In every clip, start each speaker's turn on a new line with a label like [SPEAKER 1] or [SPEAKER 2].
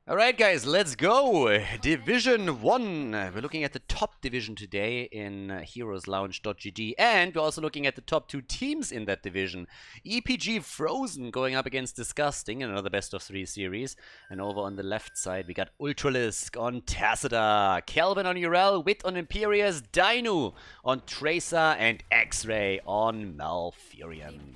[SPEAKER 1] Alright guys, let's go! Division 1. We're looking at the top division today in heroeslounge.gg, and we're also looking at the top two teams in that division. EPG Frozen going up against Disgusting in another best of 3 series. And over on the left side we got Ultralisk on Tacita, Kelvin on Urel, Wit on Imperius, Dino on Tracer, and X-Ray on Malfurion.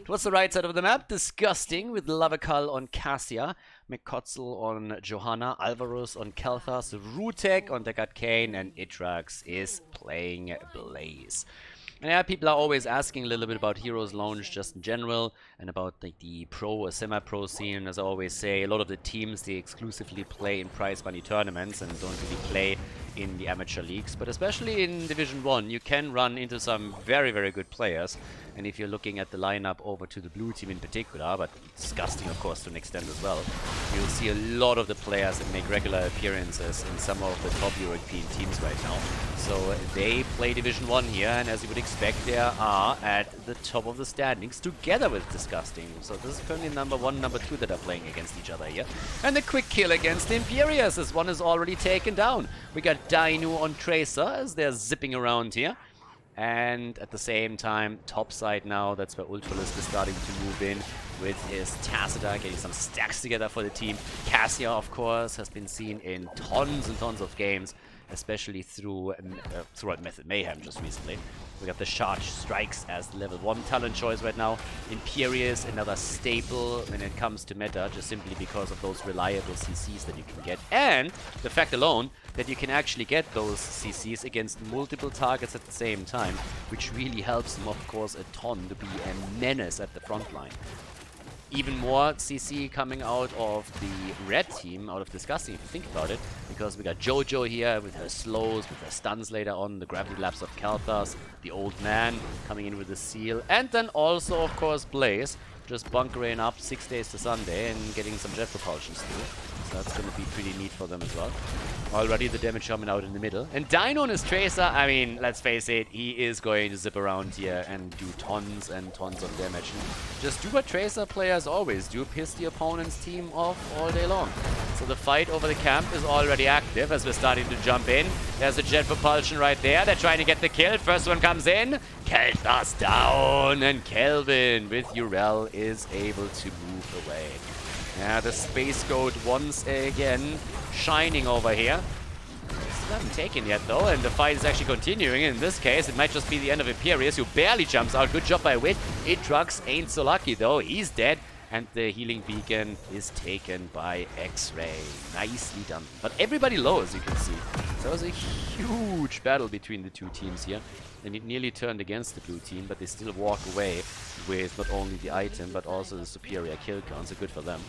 [SPEAKER 1] Towards the right side of the map, Disgusting with Lavakal on Cassia, McCotzel on Johanna, Alvarez on Kelthas, Rutek on Deckard Kane, and Itrax is playing Blaze. And yeah, people are always asking a little bit about Heroes Lounge just in general, and about like the pro or semi-pro scene. As I always say, a lot of the teams, they exclusively play in prize money tournaments and don't really play in the amateur leagues. But especially in Division 1, you can run into some very, very good players. And if you're looking at the lineup over to the blue team in particular, but Disgusting of course to an extent as well, you'll see a lot of the players that make regular appearances in some of the top European teams right now. So they play Division 1 here, and as you would expect, they are at the top of the standings together with Disgusting. So this is currently number 1, number 2 that are playing against each other here. And the quick kill against Imperius, as one is already taken down. We got Dino on Tracer as they're zipping around here. And at the same time, top side now, that's where Ultralisk is starting to move in with his Tacita, getting some stacks together for the team. Cassia, of course, has been seen in tons and tons of games, especially throughout Method Mayhem just recently. We got the Charge Strikes as the level 1 talent choice right now. Imperius, another staple when it comes to meta, just simply because of those reliable CCs that you can get. And the fact alone that you can actually get those CCs against multiple targets at the same time, which really helps them, of course, a ton to be a menace at the front line. Even more CC coming out of the red team, out of Disgusting if you think about it, because we got Jojo here with her slows, with her stuns later on, the gravity lapse of Kalthas, the old man coming in with the seal, and then also of course Blaze, just bunkering up 6 days to Sunday and getting some jet propulsions too. So that's going to be pretty neat for them as well. Already the damage coming out in the middle. And Dino on his Tracer, I mean, let's face it, he is going to zip around here and do tons and tons of damage. Just do what Tracer players always do, piss the opponent's team off all day long. So the fight over the camp is already active as we're starting to jump in. There's a jet propulsion right there. They're trying to get the kill. First one comes in. Kelthas down. And Kelvin with Urel is able to move away. Yeah, the Space Goat once again shining over here. Still haven't taken yet though, and the fight is actually continuing. In this case, it might just be the end of Imperius, who barely jumps out. Good job by Wit. Itrax ain't so lucky though. He's dead. And the healing beacon is taken by X-Ray. Nicely done. But everybody low, as you can see. So it was a huge battle between the two teams here. And it nearly turned against the blue team, but they still walk away with not only the item, but also the superior kill count. So good for them.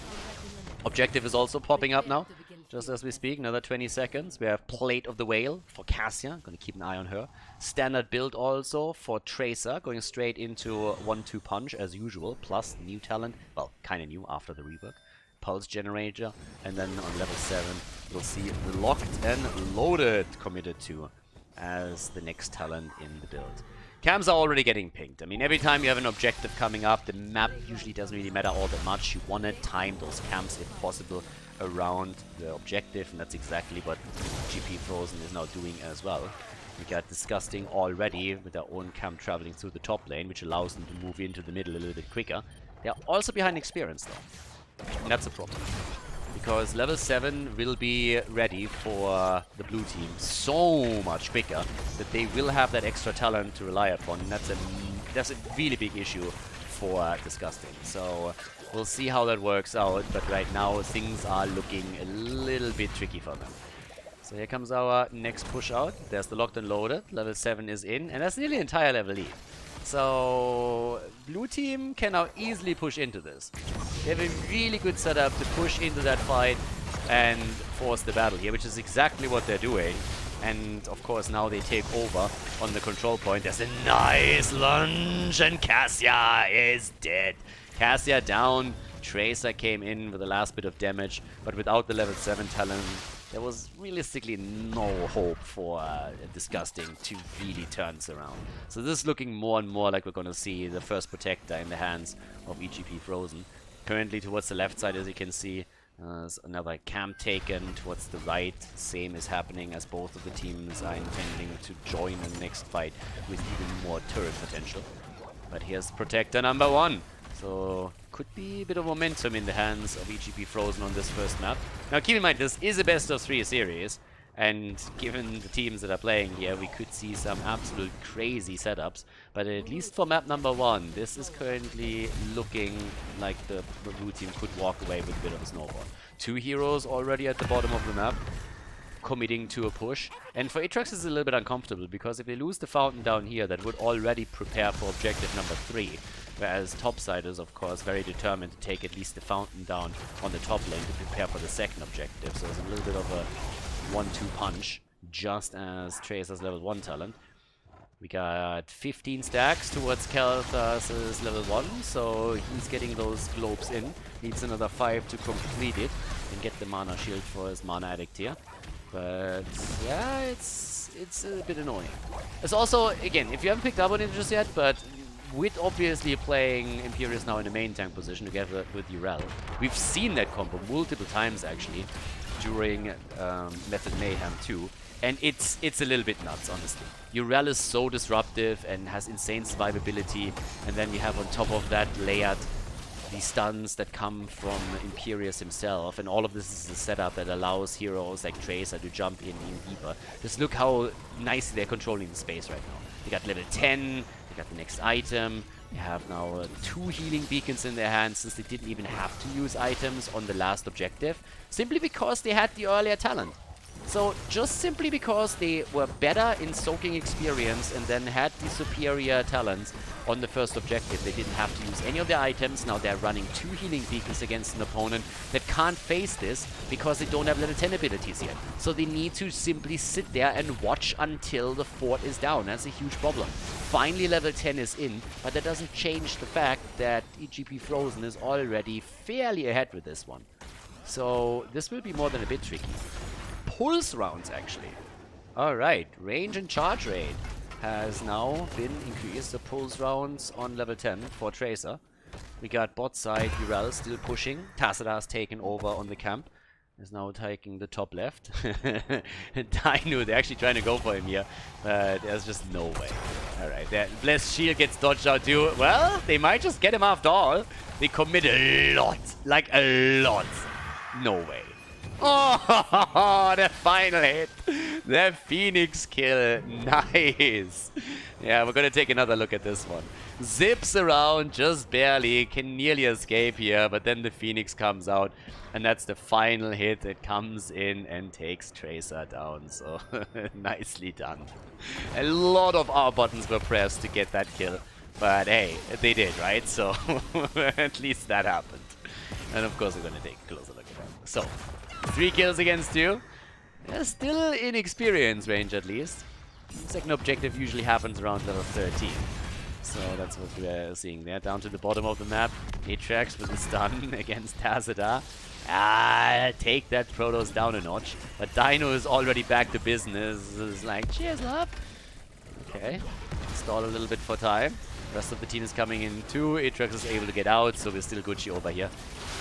[SPEAKER 1] Objective is also popping up now, just as we speak. Another 20 seconds. We have Plate of the Whale for Cassia. Gonna keep an eye on her. Standard build also for Tracer, going straight into 1-2 punch as usual, plus new talent. Well, kind of new after the rework. Pulse Generator, and then on level 7 you'll see Locked and Loaded committed to as the next talent in the build. Cams are already getting pinged. I mean, every time you have an objective coming up, the map usually doesn't really matter all that much. You want to time those camps, if possible, around the objective, and that's exactly what EGP Frozen is now doing as well. We got Disgusting already with their own camp traveling through the top lane, which allows them to move into the middle a little bit quicker. They're also behind experience, though, and that's a problem. Because level 7 will be ready for the blue team so much quicker that they will have that extra talent to rely upon. And that's a really big issue for Disgusting. So we'll see how that works out. But right now things are looking a little bit tricky for them. So here comes our next push out. There's the Locked and Loaded. Level 7 is in. And that's nearly entire level lead. So blue team can now easily push into this. They have a really good setup to push into that fight and force the battle here, which is exactly what they're doing. And of course now they take over on the control point. There's a nice lunge and Cassia is dead. Cassia down. Tracer came in with the last bit of damage, but without the level 7 talent, there was realistically no hope for Disgusting to really turn this around. So this is looking more and more like we're going to see the first protector in the hands of EGP Frozen. Currently towards the left side, as you can see, There's another camp taken towards the right. Same is happening as both of the teams are intending to join the next fight with even more turret potential. But here's Protector number 1. So could be a bit of momentum in the hands of EGP Frozen on this first map. Now keep in mind, this is a best of 3 series. And given the teams that are playing here, we could see some absolute crazy setups. But at least for map number 1, this is currently looking like the blue team could walk away with a bit of a snowball. 2 heroes already at the bottom of the map, committing to a push. And for Aatrox it's a little bit uncomfortable, because if they lose the fountain down here, that would already prepare for objective number 3. Whereas topside is, of course, very determined to take at least the fountain down on the top lane to prepare for the second objective. So it's a little bit of a 1-2 punch, just as Tracer's level 1 talent. We got 15 stacks towards Khaldor's level 1, so he's getting those globes in. Needs another 5 to complete it and get the mana shield for his mana addict here. But yeah, it's a bit annoying. It's also, again, if you haven't picked up on it just yet, but with obviously playing Imperius now in the main tank position together with Urel, we've seen that combo multiple times actually during Method Mayhem 2, and it's a little bit nuts, honestly. Urel is so disruptive and has insane survivability, and then you have on top of that layered the stuns that come from Imperius himself, and all of this is a setup that allows heroes like Tracer to jump in deeper. Just look how nicely they're controlling the space right now. They got level 10, they got the next item. They have now 2 healing beacons in their hands, since they didn't even have to use items on the last objective, simply because they had the earlier talent. So just simply because they were better in soaking experience and then had the superior talents on the first objective, they didn't have to use any of their items. Now they're running 2 healing beacons against an opponent that can't face this because they don't have level 10 abilities yet. So they need to simply sit there and watch until the fort is down. That's a huge problem. Finally level 10 is in, but that doesn't change the fact that EGP Frozen is already fairly ahead with this one. So this will be more than a bit tricky. Pulse rounds, actually. Alright, range and charge rate has now been increased. The pulse rounds on level 10 for Tracer. We got bot side Urel still pushing. Tassadar taken over on the camp. Is now taking the top left. Dino, they're actually trying to go for him here, but there's just no way. Alright, that Blessed Shield gets dodged out too. Well, they might just get him after all. They commit a lot. Like a lot. No way. Oh, the final hit. The Phoenix kill. Nice. Yeah, we're going to take another look at this one. Zips around just barely. Can nearly escape here, but then the Phoenix comes out. And that's the final hit that comes in and takes Tracer down. So, nicely done. A lot of R buttons were pressed to get that kill. But hey, they did, right? So, at least that happened. And of course, we're going to take a closer look at that. So, 3 kills against 2. They're still in experience range, at least. Second objective usually happens around level 13. So that's what we're seeing there. Down to the bottom of the map. Aatrox with a stun against Tassadar. Take that Protoss down a notch. But Dino is already back to business. It's like, cheers, love. Okay. Stall a little bit for time. Rest of the team is coming in too. Aatrox is able to get out, so we're still Gucci over here.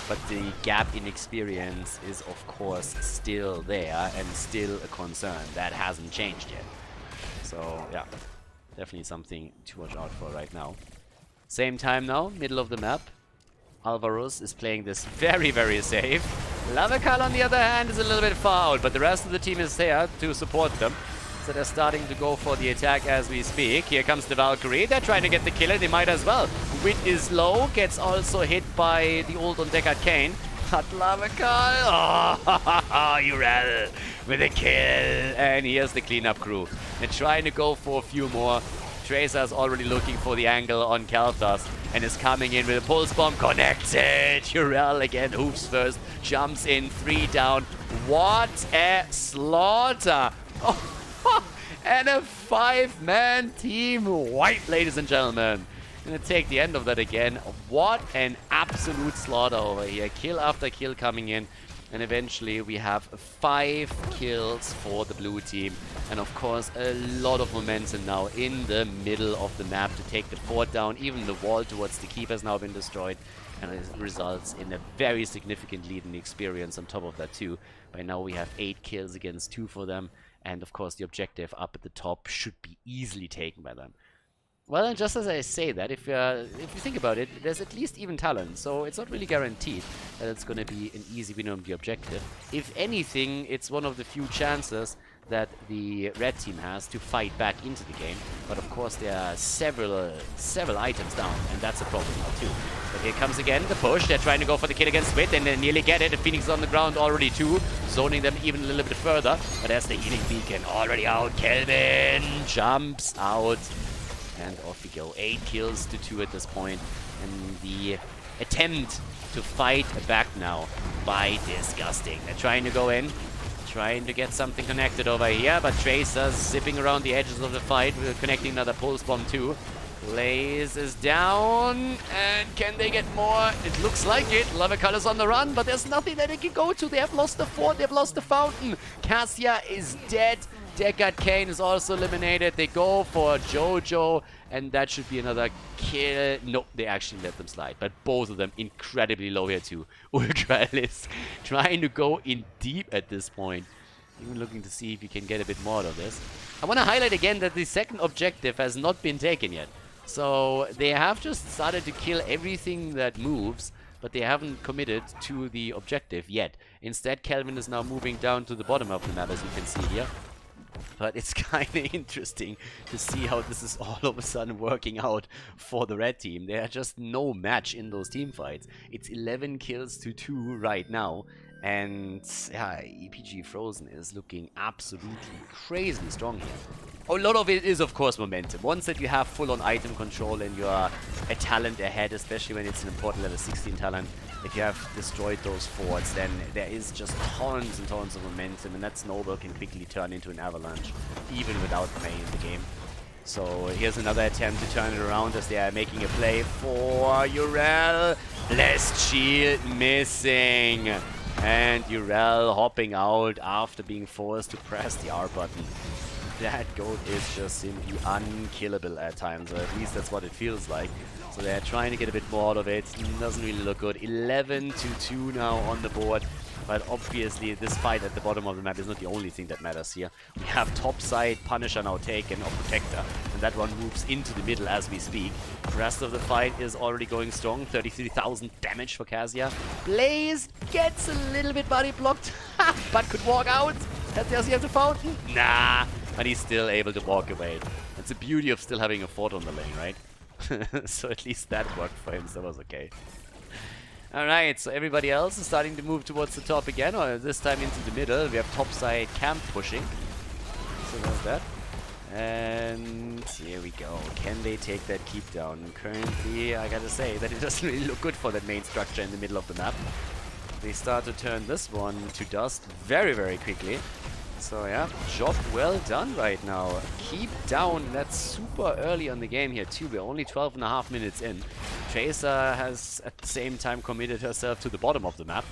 [SPEAKER 1] But the gap in experience is, of course, still there and still a concern. That hasn't changed yet. So, yeah. Definitely something to watch out for right now. Same time now, middle of the map. Alvarez is playing this very, very safe. Lavakal, on the other hand, is a little bit far out, but the rest of the team is there to support them. So they're starting to go for the attack as we speak. Here comes the Valkyrie. They're trying to get the killer. They might as well. Wit is low. Gets also hit by the ult on Deck Arcane. But Lavakal. Oh, Urel with a kill. And here's the cleanup crew. They're trying to go for a few more. Tracer's already looking for the angle on Khaldor and is coming in with a pulse bomb. Connected. Urel again. Hooves first. Jumps in. 3 down. What a slaughter. Oh. And a 5-man team wipe, ladies and gentlemen. Gonna take the end of that again. What an absolute slaughter over here. Kill after kill coming in. And eventually we have 5 kills for the blue team. And of course a lot of momentum now in the middle of the map to take the fort down. Even the wall towards the keep has now been destroyed. kind of results in a very significant lead in experience on top of that too. By now we have 8 kills against 2 for them, and of course the objective up at the top should be easily taken by them. Well, and just as I say that, if you think about it, there's at least even talent, so it's not really guaranteed that it's going to be an easy win on the objective. If anything, it's one of the few chances that the red team has to fight back into the game. But of course, there are several items down, and that's a problem now too. But here comes again the push. They're trying to go for the kill against Wit, and they nearly get it. The Phoenix is on the ground already too, zoning them even a little bit further. But there's the healing beacon already out. Kelvin jumps out. And off we go. 8 kills to 2 at this point. And the attempt to fight back now by Disgusting. They're trying to go in. Trying to get something connected over here. But Tracer's zipping around the edges of the fight. We're connecting another pulse bomb too. Blaze is down. And can they get more? It looks like it. Lava is on the run. But there's nothing that they can go to. They have lost the fort. They've lost the fountain. Cassia is dead. Deckard Kane is also eliminated. They go for Jojo, and that should be another kill. Nope, they actually let them slide. But both of them incredibly low here too. Ultralis trying to go in deep at this point. Even looking to see if you can get a bit more out of this. I want to highlight again that the second objective has not been taken yet. So they have just started to kill everything that moves, but they haven't committed to the objective yet. Instead, Kelvin is now moving down to the bottom of the map, as you can see here. But it's kind of interesting to see how this is all of a sudden working out for the red team. They are just no match in those team fights. It's 11 kills to 2 right now. And yeah, EPG Frozen is looking absolutely crazily strong here. A lot of it is, of course, momentum. Once that you have full-on item control and you are a talent ahead, especially when it's an important level 16 talent, if you have destroyed those forts, then there is just tons and tons of momentum, and that snowball can quickly turn into an avalanche, even without Mei in the game. So here's another attempt to turn it around as they are making a play for Urel. Blessed Shield missing. And Urel hopping out after being forced to press the R button. That goat is just simply unkillable at times, or at least that's what it feels like. So they're trying to get a bit more out of it. Doesn't really look good. 11 to 2 now on the board. But obviously this fight at the bottom of the map is not the only thing that matters here. We have topside Punisher now taken, or Protector, and that one moves into the middle as we speak. The rest of the fight is already going strong. 33,000 damage for Cassia. Blaze gets a little bit body blocked, but could walk out. Does he have the fountain? Nah, but he's still able to walk away. That's the beauty of still having a fort on the lane, right? So at least that worked for him, so that was okay. Alright, so everybody else is starting to move towards the top again, or this time into the middle. We have topside camp pushing. So there's that. And here we go. Can they take that keep down? Currently, I gotta say that it doesn't really look good for that main structure in the middle of the map. They start to turn this one to dust very, very quickly. So yeah, job well done right now. Keep down. That's super early on the game here too. We're only 12.5 minutes in. Tracer has at the same time committed herself to the bottom of the map.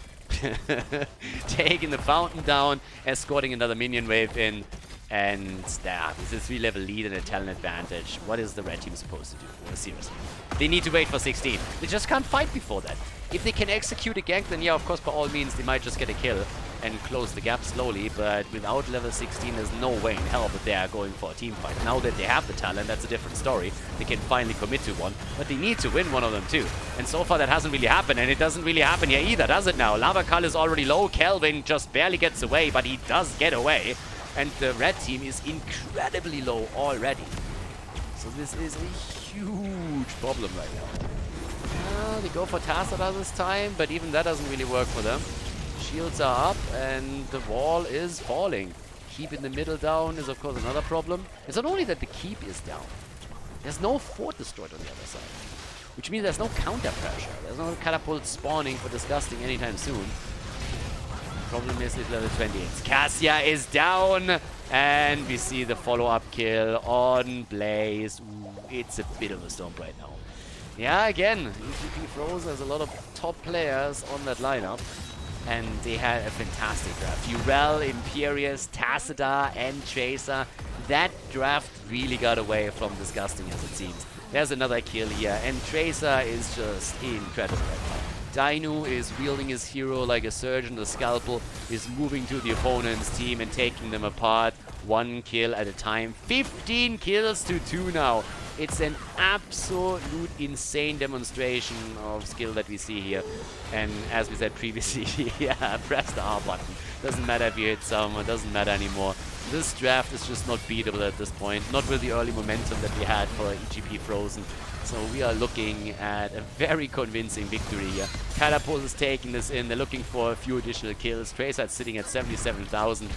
[SPEAKER 1] Taking the fountain down, escorting another minion wave in. And yeah, this is a 3-level lead and a talent advantage. What is the red team supposed to do? Seriously. They need to wait for 16. They just can't fight before that. If they can execute a gank, then yeah, of course, by all means, they might just get a kill and close the gap slowly. But without level 16, there's no way in hell that they are going for a team fight. Now that they have the talent, that's a different story. They can finally commit to one, but they need to win one of them too. And so far, that hasn't really happened, and it doesn't really happen here either, does it now? Lavakal is already low. Kelvin just barely gets away, but he does get away. And the red team is incredibly low already. So this is a huge problem right now. They go for Tassadar this time, but even that doesn't really work for them. Shields are up and the wall is falling. Keep in the middle down is of course another problem. It's not only that the keep is down. There's no fort destroyed on the other side. Which means there's no counter pressure. There's no catapult spawning for Disgusting anytime soon. Problem is it's level 28. Cassia is down, and we see the follow-up kill on Blaze. Ooh, it's a bit of a stomp right now. Yeah, again, EGP Frozen has a lot of top players on that lineup, and they had a fantastic draft. Urel, Imperius, Tassadar, and Tracer. That draft really got away from Disgusting as it seems. There's another kill here, and Tracer is just incredible right now. Dainu is wielding his hero like a surgeon. The scalpel is moving to the opponent's team and taking them apart. 1 kill at a time. 15 kills to 2 now. It's an absolute insane demonstration of skill that we see here. And as we said previously, yeah, press the R button. Doesn't matter if you hit someone, doesn't matter anymore. This draft is just not beatable at this point. Not with the early momentum that we had for EGP Frozen. So we are looking at a very convincing victory here. Catapult is taking this in. They're looking for a few additional kills. Tracer sitting at 77,000.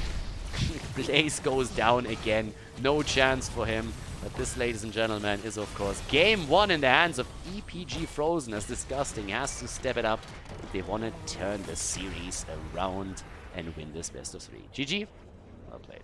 [SPEAKER 1] Blaze goes down again. No chance for him. But this, ladies and gentlemen, is of course game 1 in the hands of EPG Frozen, as Disgusting has to step it up if they want to turn the series around and win this best of 3. GG. Well played.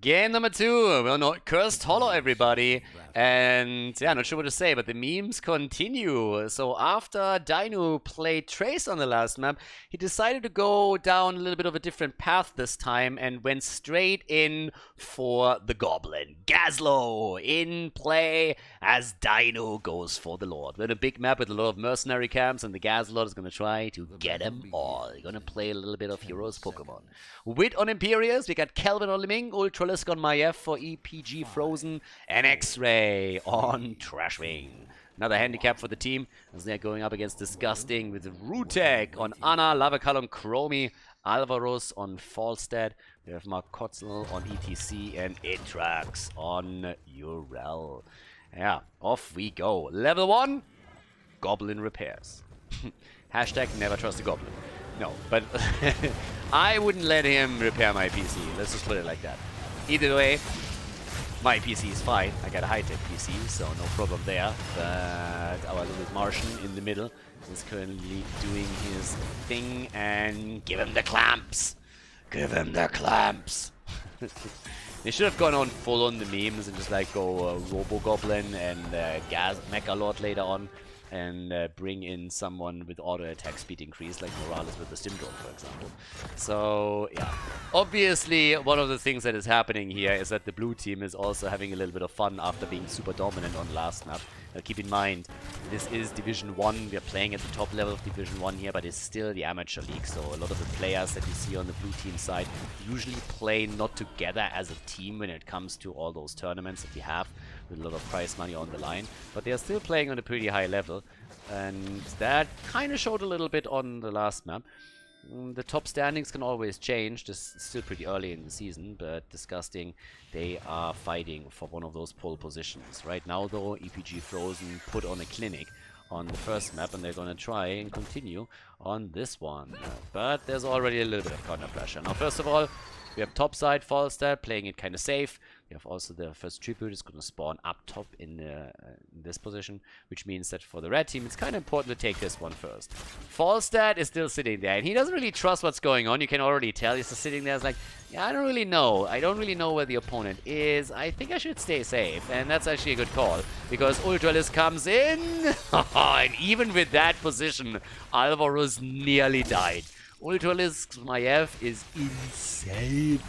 [SPEAKER 1] Game number 2. Well, no, Cursed Hollow, everybody. And yeah, not sure what to say, but the memes continue. So after Dainu played Trace on the last map, he decided to go down a little bit of a different path this time and went straight in for the Goblin. Gazlo in play as Dainu goes for the Lord. We're in a big map with a lot of mercenary camps, and the Gazlord is going to try to get them all. You're going to play a little bit of Heroes Pokemon. Wit on Imperius, we got Kelvin on Liming, Ultralisk on Maiev for EPG Frozen, and X-Ray on Trashwing. Another handicap for the team as they're going up against Disgusting with Rutek on Anna, Lavakal on Chromie, Alvaros on Falstad. We have Mark Kotzel on ETC and Itrax on Urel. Yeah, off we go. Level 1, Goblin repairs. Hashtag never trust a Goblin. No, but I wouldn't let him repair my PC. Let's just put it like that. Either way, my PC is fine. I got a high-tech PC, so no problem there. But our little Martian in the middle is currently doing his thing, and give him the clamps. Give him the clamps. They should have gone on full on the memes and just like go Robo Goblin and Mecha Lord later on. And bring in someone with auto attack speed increase, like Morales with the Stim Drone, for example. So, yeah. Obviously, one of the things that is happening here is that the blue team is also having a little bit of fun after being super dominant on last map. Keep in mind, this is Division 1. We are playing at the top level of Division 1 here, but it's still the amateur league. So a lot of the players that you see on the blue team side usually play not together as a team when it comes to all those tournaments that we have, with a lot of prize money on the line. But they are still playing on a pretty high level. And that kind of showed a little bit on the last map. The top standings can always change. This is still pretty early in the season, but Disgusting, they are fighting for one of those pole positions. Right now, though, EPG Frozen put on a clinic on the first map, and they're going to try and continue on this one. But there's already a little bit of counter pressure. Now, first of all, we have topside Falstad playing it kind of safe. We have also the first tribute is going to spawn up top in this position, which means that for the red team, it's kind of important to take this one first. Falstad is still sitting there, and he doesn't really trust what's going on. You can already tell he's just sitting there. It's like, yeah, I don't really know. I don't really know where the opponent is. I think I should stay safe, and that's actually a good call, because Ultralisk comes in, and even with that position, Alvaros nearly died. Ultralisk's Maiev is insane.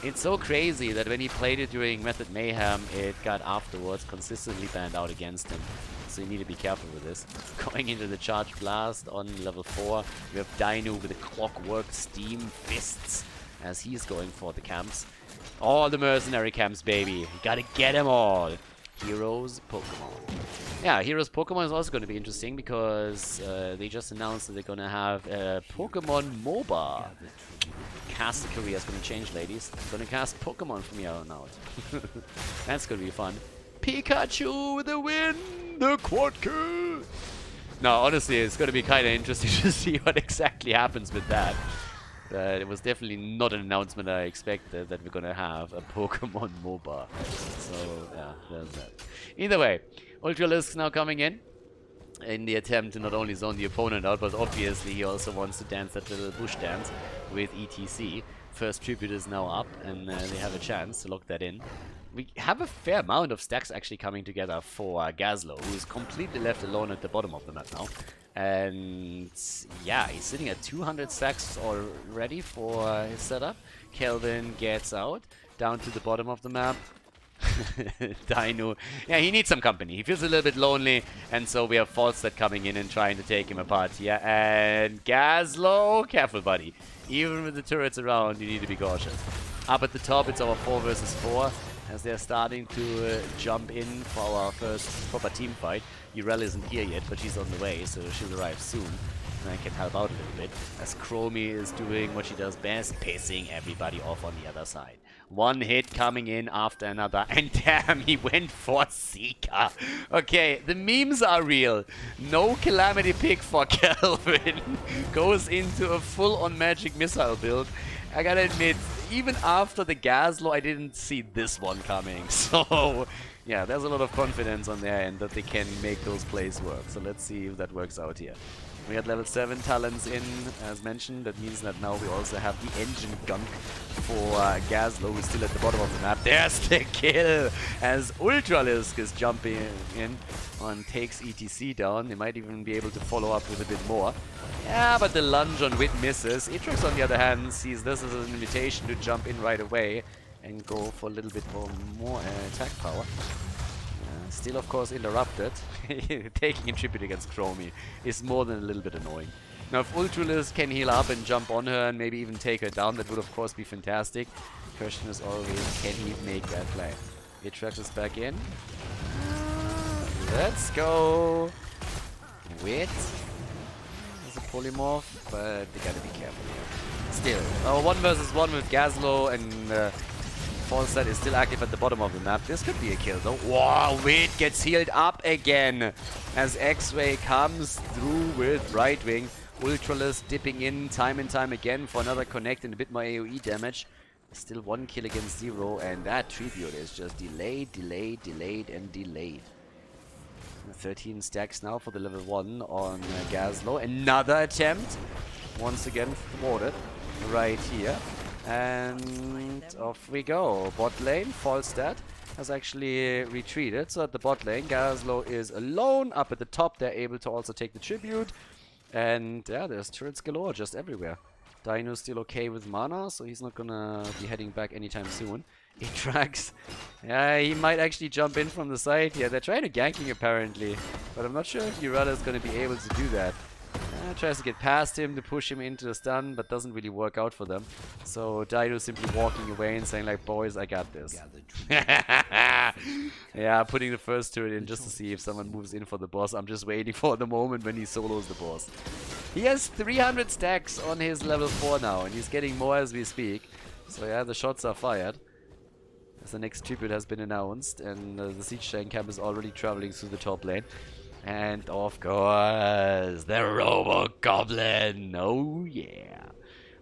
[SPEAKER 1] It's so crazy that when he played it during Method Mayhem, it got afterwards consistently banned out against him. So you need to be careful with this. Going into the Charge Blast on level 4, we have Dainu with the Clockwork Steam Fists as he's going for the camps. All the mercenary camps, baby. You gotta get them all. Heroes Pokemon. Yeah, Heroes Pokemon is also going to be interesting because they just announced that they're going to have a Pokemon MOBA. Cast career is going to change, ladies. I'm going to cast Pokemon from here on out. That's going to be fun. Pikachu with a win! The quad kill! No, honestly, it's going to be kind of interesting to see what exactly happens with that. It was definitely not an announcement I expected that we're going to have a Pokemon MOBA. So, yeah, there's that. Either way, Ultralisk now coming in the attempt to not only zone the opponent out, but obviously he also wants to dance that little bush dance with ETC. First tribute is now up, and they have a chance to lock that in. We have a fair amount of stacks actually coming together for Gazlo, who is completely left alone at the bottom of the map now. And yeah, he's sitting at 200 stacks already for his setup. Kelvin gets out, down to the bottom of the map. Dino, yeah, he needs some company. He feels a little bit lonely, and so we have Falstad coming in and trying to take him apart here. And Gazlo, careful, buddy. Even with the turrets around, you need to be cautious. Up at the top, it's our 4 versus 4, as they're starting to jump in for our first proper team fight. Urel isn't here yet, but she's on the way, so she'll arrive soon. And I can help out a little bit, as Chromie is doing what she does best, pissing everybody off on the other side. One hit coming in after another, and damn, he went for Seeker. Okay, the memes are real. No Calamity pick for Kelvin. Goes into a full-on magic missile build. I gotta admit, even after the Gazlo, I didn't see this one coming. So, yeah, there's a lot of confidence on their end that they can make those plays work. So let's see if that works out here. We had level 7 talents in, as mentioned. That means that now we also have the engine gunk for Gazlo, who's still at the bottom of the map. There's the kill, as Ultralisk is jumping in and takes ETC down. They might even be able to follow up with a bit more. Yeah, but the lunge on Wit misses. Atriox, on the other hand, sees this as an invitation to jump in right away and go for a little bit more attack power. Still, of course, interrupted. Taking a tribute against Chromie is more than a little bit annoying. Now, if Ultralisk can heal up and jump on her and maybe even take her down, that would, of course, be fantastic. Question is always, can he make that play? Atriox is back in. Let's go. Wit. There's a polymorph, but they gotta be careful here. Still, 1 versus 1 with Gazlo and Falstad is still active at the bottom of the map. This could be a kill though. Wow, Wit gets healed up again as X-Ray comes through with right wing. Ultralisk dipping in time and time again for another connect and a bit more AoE damage. Still 1 kill against 0, and that tribute is just delayed, delayed, delayed, and delayed. 13 stacks now for the level 1 on Gazlo. Another attempt. Once again thwarted right here. And off we go. Bot lane, Falstad has actually retreated. So at the bot lane, Gazlo is alone. Up at the top, they're able to also take the tribute. And yeah, there's turrets galore just everywhere. Dino's still okay with mana, so he's not gonna be heading back anytime soon. Atriox, yeah, he might actually jump in from the side here. They're trying to gank him apparently, but I'm not sure if Urella is gonna be able to do that. Tries to get past him to push him into the stun, but doesn't really work out for them. So Dino simply walking away and saying like, boys, I got this. Yeah, putting the first turret in just to see if someone moves in for the boss. I'm just waiting for the moment when he solos the boss. He has 300 stacks on his level 4 now, and he's getting more as we speak. So yeah, the shots are fired. As the next tribute has been announced, and the Siege Giant camp is already traveling through the top lane. And of course, the Robo-Goblin! Oh yeah!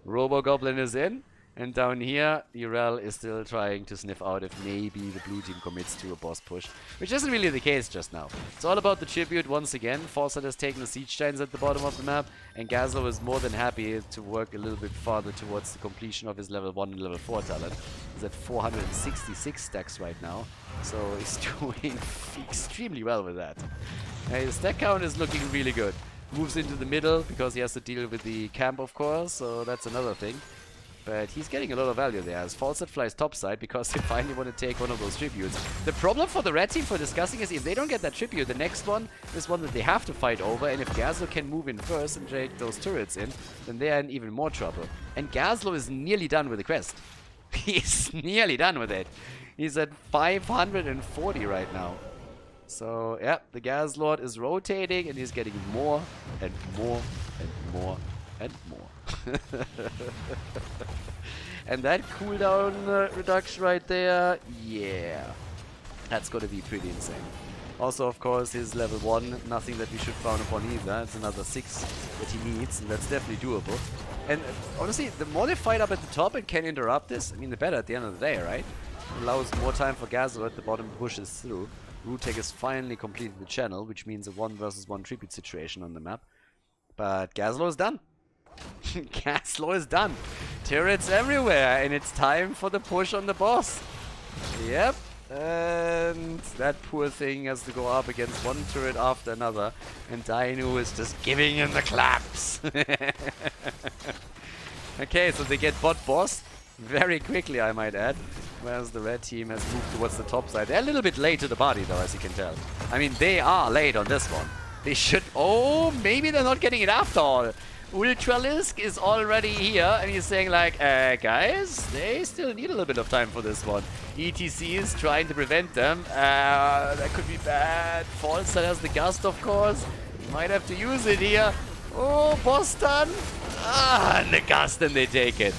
[SPEAKER 1] Robo-Goblin is in, and down here, Urel is still trying to sniff out if maybe the blue team commits to a boss push, which isn't really the case just now. It's all about the tribute once again. Falstad has taken the Siege Giants at the bottom of the map, and Gazlo is more than happy to work a little bit farther towards the completion of his level 1 and level 4 talent. He's at 466 stacks right now, so he's doing extremely well with that. His stack count is looking really good. Moves into the middle because he has to deal with the camp, of course, so that's another thing. But he's getting a lot of value there as Falstad flies topside because they finally want to take one of those tributes. The problem for the red team for discussing is if they don't get that tribute, the next one is one that they have to fight over, and if Gazlo can move in first and take those turrets in, then they're in even more trouble. And Gazlo is nearly done with the quest. He's nearly done with it. He's at 540 right now. So, yeah, the Gas Lord is rotating and he's getting more and more and more and more. And that cooldown reduction right there, yeah, that's gonna be pretty insane. Also, of course, his level 1, nothing that we should frown upon either. It's another 6 that he needs, and that's definitely doable. And honestly, the more they fight up at the top and can interrupt this, I mean, the better at the end of the day, right? It allows more time for Gazlo at the bottom to push this through. Rutek has finally completed the channel, which means a 1 versus 1 tribute situation on the map. But Gazlo is done. Gazlo is done. Turrets everywhere, and it's time for the push on the boss. Yep. And that poor thing has to go up against one turret after another. And Dainu is just giving him the claps. Okay, so they get bot boss very quickly, I might add. Whereas the red team has moved towards the top side. They're a little bit late to the party though, as you can tell. I mean, they are late on this one. They should... Oh, maybe they're not getting it after all. Ultralisk is already here, and he's saying like, guys, they still need a little bit of time for this one. ETC is trying to prevent them. That could be bad. Falstad has the gust, of course. He might have to use it here. Oh, Boston. And the gust, and they take it.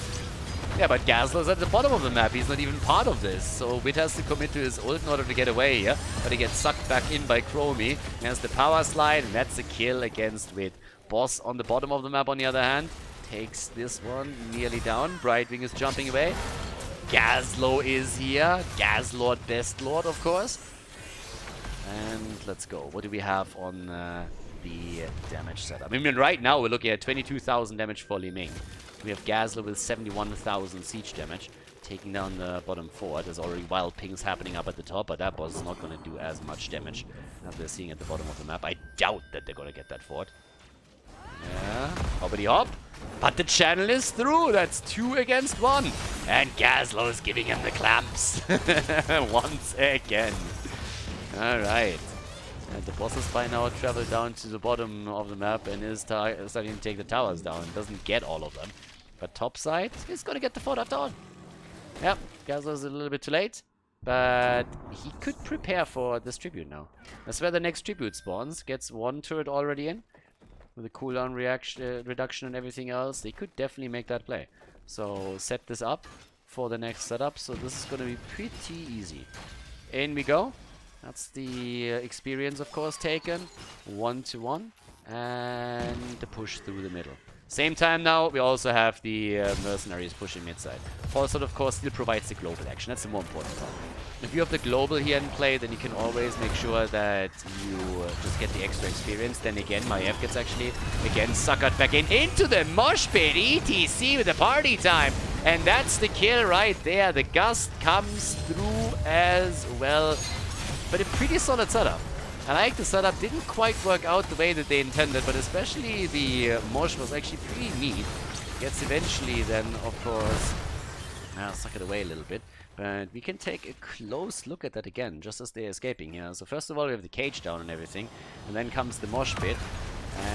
[SPEAKER 1] Yeah, but Gazlo's at the bottom of the map. He's not even part of this. So Wit has to commit to his ult in order to get away here. But he gets sucked back in by Chromie. He has the power slide, and that's a kill against Wit. Boss on the bottom of the map, on the other hand, takes this one nearly down. Brightwing is jumping away. Gazlo is here. Gazlord, Best Lord, of course. And let's go. What do we have on the damage setup? I mean, right now we're looking at 22,000 damage for Li Ming. We have Gazlo with 71,000 siege damage, taking down the bottom fort. There's already wild pings happening up at the top, but that boss is not going to do as much damage as they're seeing at the bottom of the map. I doubt that they're going to get that fort. Yeah, hoppity hop. But the channel is through. That's 2 against 1. And Gazlo is giving him the clamps. Once again. Alright. And the boss has by now traveled down to the bottom of the map and is starting to take the towers down. Doesn't get all of them. But top side is going to get the fort after all. Yep, Gazlo is a little bit too late. But he could prepare for this tribute now. That's where the next tribute spawns. Gets 1 turret already in. With a cooldown reduction and everything else, they could definitely make that play. So set this up for the next setup. So this is going to be pretty easy. In we go. That's the experience, of course, taken. 1-1. And the push through the middle. Same time now, we also have the mercenaries pushing mid side. Falstad, of course, still provides the global action. That's the more important part. If you have the global here in play, then you can always make sure that you just get the extra experience. Then again, Maiev gets actually, again, suckered back into the mosh pit. ETC with the party time. And that's the kill right there. The gust comes through as well. But a pretty solid setup. I like the setup. Didn't quite work out the way that they intended, but especially the mosh was actually pretty neat. Gets eventually then, of course, suck it away a little bit. But we can take a close look at that again, just as they're escaping here. So first of all, we have the cage down and everything. And then comes the mosh pit.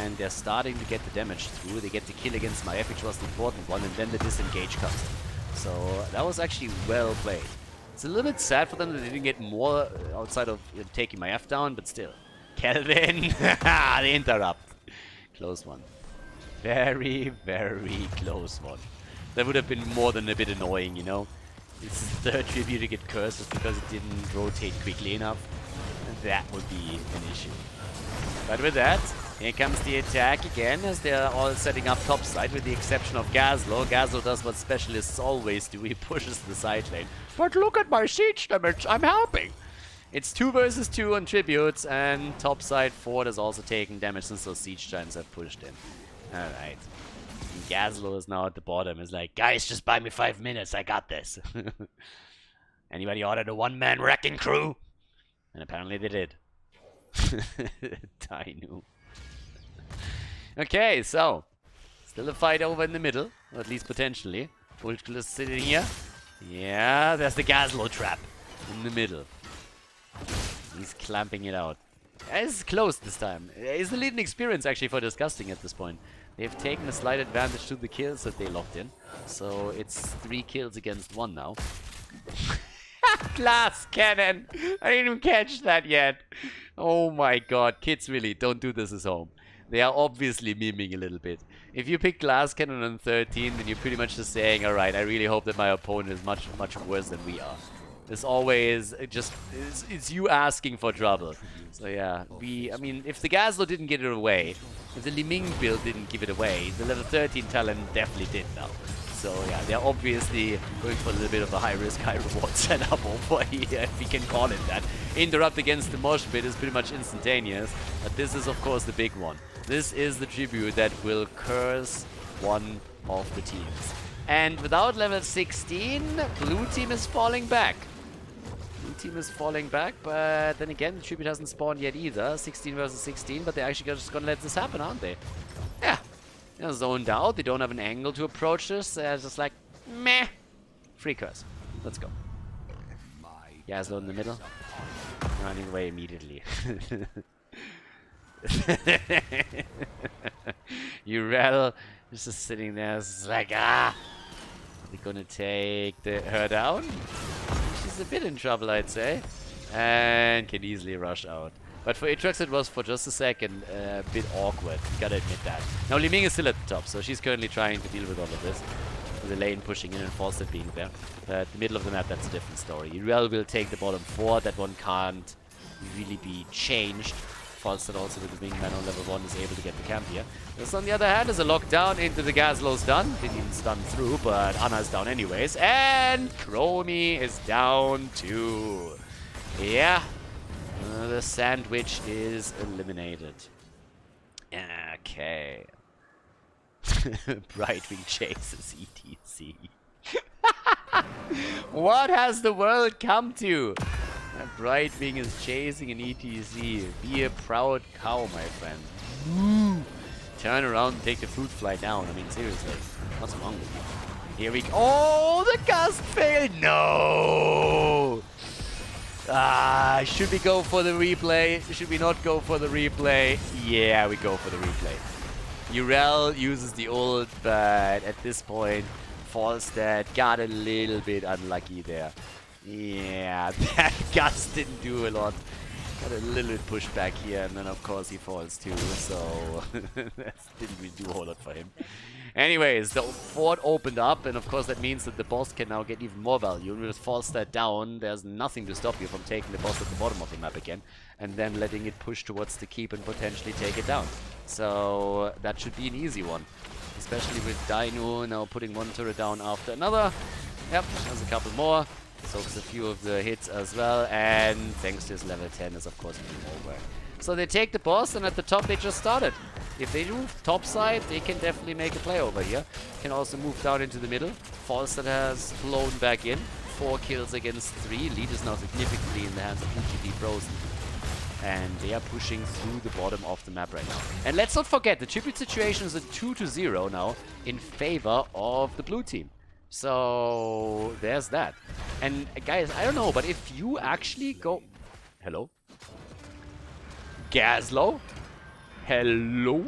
[SPEAKER 1] And they're starting to get the damage through. They get the kill against Maiev, which was the important one. And then the disengage comes. So that was actually well played. It's a little bit sad for them that they didn't get more outside of taking Maiev down, but still. Kelvin! The interrupt. Close one. Very, very close one. That would have been more than a bit annoying, you know? This is the third tribute to get cursed just because it didn't rotate quickly enough. And that would be an issue. But with that, here comes the attack again as they're all setting up top side with the exception of Gazlo. Gazlo does what specialists always do. He pushes the side lane. But look at my siege damage. I'm helping. It's 2 versus 2 on tributes and top side fort has also taken damage since those siege giants have pushed in. Alright. Gazlo is now at the bottom. Is like, guys, just buy me 5 minutes. I got this. Anybody ordered a 1-man wrecking crew? And apparently they did. Dainu. Okay, so still a fight over in the middle, or at least potentially. Ultralisk sitting here. Yeah, there's the Gazlo trap in the middle. He's clamping it out. It's close this time. It's the leading experience actually for disgusting at this point. They've taken a slight advantage to the kills that they locked in. So it's 3 kills against 1 now. Glass cannon! I didn't even catch that yet. Oh my god, kids really, don't do this at home. They are obviously memeing a little bit. If you pick glass cannon on 13, then you're pretty much just saying, alright, I really hope that my opponent is much, much worse than we are. It's always just, it's you asking for trouble. So yeah, I mean, if the Gazlo didn't get it away, if the Li Ming build didn't give it away, the level 13 talent definitely did now. So yeah, they're obviously going for a little bit of a high-risk, high-reward setup over here, if we can call it that. Interrupt against the mosh pit is pretty much instantaneous, but this is of course the big one. This is the tribute that will curse one of the teams. And without level 16, blue team is falling back. Blue team is falling back, but then again, the tribute hasn't spawned yet either. 16 versus 16, but they're actually just gonna let this happen, aren't they? Yeah. They're zoned out. They don't have an angle to approach this. They're just like, meh. Free curse. Let's go. Yaslo in the middle. Running away immediately. Urel is just sitting there. It's like, ah. Are they gonna take her down? She's a bit in trouble, I'd say. And can easily rush out. But for Aatrox, it was for just a second a bit awkward. You gotta admit that. Now, Li Ming is still at the top, so she's currently trying to deal with all of this. With the lane pushing in and Falstad being there. But the middle of the map, that's a different story. Urel will take the bottom 4. That one can't really be changed. Falstad also with the wingman on level 1 is able to get the camp here. This, on the other hand, is a lockdown into the Gazlow stun. Didn't even stun through, but Ana is down anyways. And Chromie is down too. Yeah. The sandwich is eliminated. Okay. Brightwing chases ETC. What has the world come to? Brightwing is chasing an ETC. Be a proud cow, my friend. Woo. Turn around and take the fruit fly down. I mean, seriously. What's wrong with you? Here we go. Oh, the gust failed. No. Ah, should we go for the replay? Should we not go for the replay? Yeah, we go for the replay. Urel uses the ult, but at this point, Falstad got a little bit unlucky there. Yeah, that gust didn't do a lot. Got a little bit pushed back here, and then of course he falls too, so that didn't really do a whole lot for him. Anyways, the fort opened up, and of course that means that the boss can now get even more value. And with Falstad down, there's nothing to stop you from taking the boss at the bottom of the map again, and then letting it push towards the keep and potentially take it down. So that should be an easy one, especially with Dino now putting one turret down after another. Yep, there's a couple more. Soaks a few of the hits as well, and thanks to his level 10 is of course moving over. So they take the boss, and at the top they just started. If they move top side, they can definitely make a play over here. Can also move down into the middle. Falstad has flown back in. 4 kills against 3. Lead is now significantly in the hands of EGP Frozen. And they are pushing through the bottom of the map right now. And let's not forget, the tribute situation is a 2-0 now in favor of the blue team. So there's that. And guys, I don't know, but if you actually go... Hello? Gazlow? Hello?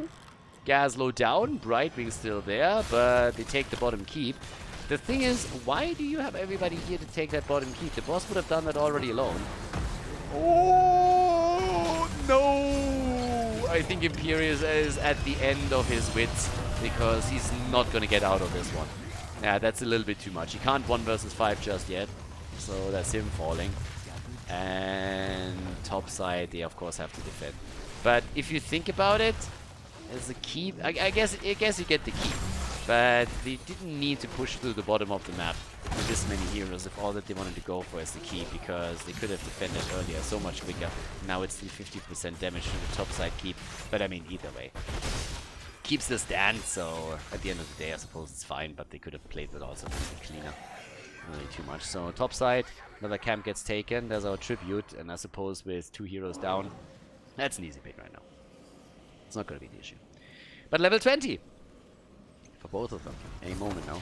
[SPEAKER 1] Gazlow down, Brightwing still there, but they take the bottom keep. The thing is, why do you have everybody here to take that bottom keep? The boss would have done that already alone. Oh, no! I think Imperius is at the end of his wits, because he's not going to get out of this one. Yeah, that's a little bit too much. He can't 1 versus 5 just yet, so that's him falling. And top side, they of course have to defend. But if you think about it, as a keep, I guess you get the keep. But they didn't need to push through the bottom of the map with this many heroes if all that they wanted to go for is the keep, because they could have defended earlier so much quicker. Now it's the 50% damage to the top side keep. But I mean, either way. Keeps the stand, so at the end of the day I suppose it's fine, but they could have played it also a bit cleaner. Really too much. So top side, another camp gets taken, there's our tribute, and I suppose with 2 heroes down, that's an easy pick right now. It's not going to be the issue. But level 20! For both of them, any moment now.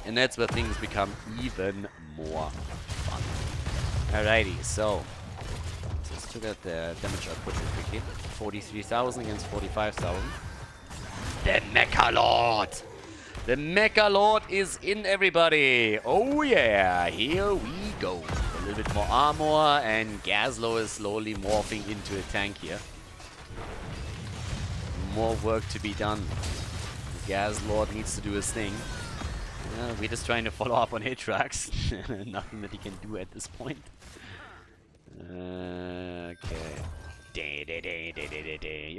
[SPEAKER 1] And that's where things become even more fun. Alrighty, so let's look at the damage output real quickly. 43,000 against 45,000. The Mecha Lord! The Mecha Lord is in, everybody! Oh yeah, here we go. A little bit more armor, and Gazlow is slowly morphing into a tank here. More work to be done. The Gazlord needs to do his thing. We're just trying to follow up on Aatrox. Nothing that he can do at this point. Okay.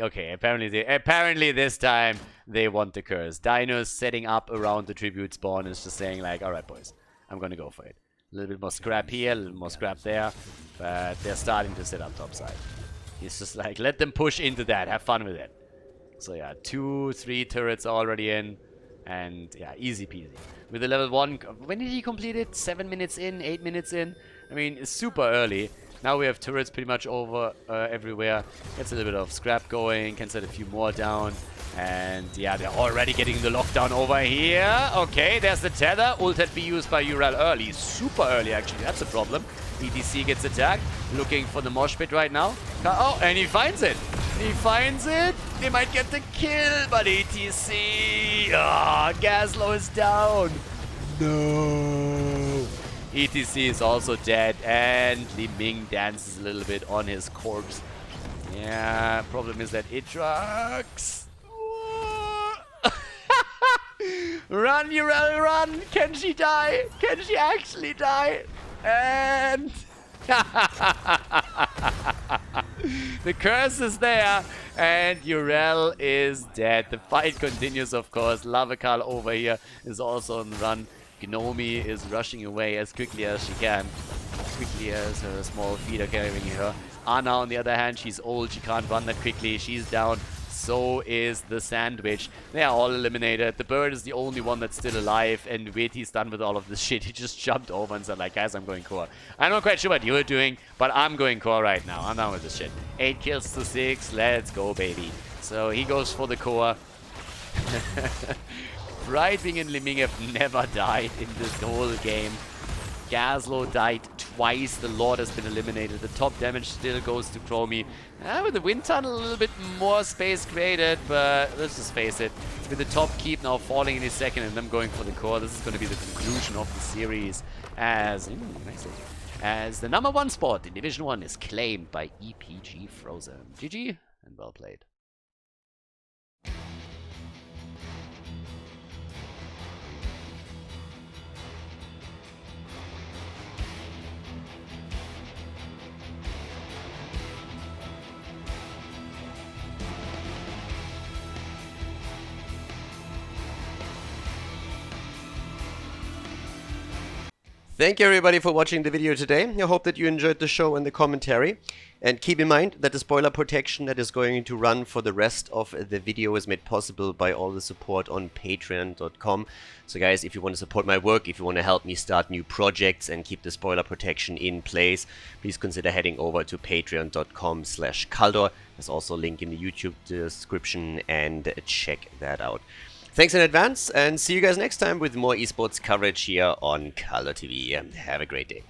[SPEAKER 1] Okay, apparently this time they want the curse. Dino's setting up around the tribute spawn is just saying like, alright boys, I'm gonna go for it. A little bit more scrap here, a little more scrap there, but they're starting to set up topside. He's just like, let them push into that, have fun with it. So yeah, 2, 3 turrets already in, and yeah, easy peasy. With the level 1, when did he complete it? 7 minutes in, 8 minutes in? I mean, it's super early. Now we have turrets pretty much over everywhere. Gets a little bit of scrap going. Can set a few more down. And yeah, they're already getting the lockdown over here. Okay, there's the tether. Ult had to be used by Urel early. Super early, actually. That's a problem. ETC gets attacked. Looking for the mosh pit right now. Oh, and he finds it. He finds it. They might get the kill, but ETC. Ah, Gaslow is down. No. ETC is also dead, and Li Ming dances a little bit on his corpse. Yeah, problem is that Aatrox. Run, Urel, run! Can she die? Can she actually die? And the curse is there, and Urel is dead. The fight continues, of course. Lavakal over here is also on the run. Gnomi is rushing away as quickly as she can. As quickly as her small feet are carrying her. Ana, on the other hand, she's old. She can't run that quickly. She's down. So is the sandwich. They are all eliminated. The bird is the only one that's still alive. And Veti's done with all of this shit. He just jumped over and said, like, guys, I'm going core. I'm not quite sure what you're doing, but I'm going core right now. I'm done with this shit. 8 kills to 6. Let's go, baby. So he goes for the core. Brightwing and Li Ming have never died in this whole game. Gaslow died twice. The Lord has been eliminated. The top damage still goes to Chromie. With the wind tunnel, a little bit more space created, but let's just face it. With the top keep now falling in a second and them going for the core, this is going to be the conclusion of the series as the #1 spot in Division 1 is claimed by EPG Frozen. GG and well played.
[SPEAKER 2] Thank you everybody for watching the video today. I hope that you enjoyed the show and the commentary. And keep in mind that the spoiler protection that is going to run for the rest of the video is made possible by all the support on patreon.com. So guys, if you want to support my work, if you want to help me start new projects and keep the spoiler protection in place, please consider heading over to patreon.com/Khaldor. There's also a link in the YouTube description, and check that out. Thanks in advance, and see you guys next time with more esports coverage here on Khaldor TV. Have a great day.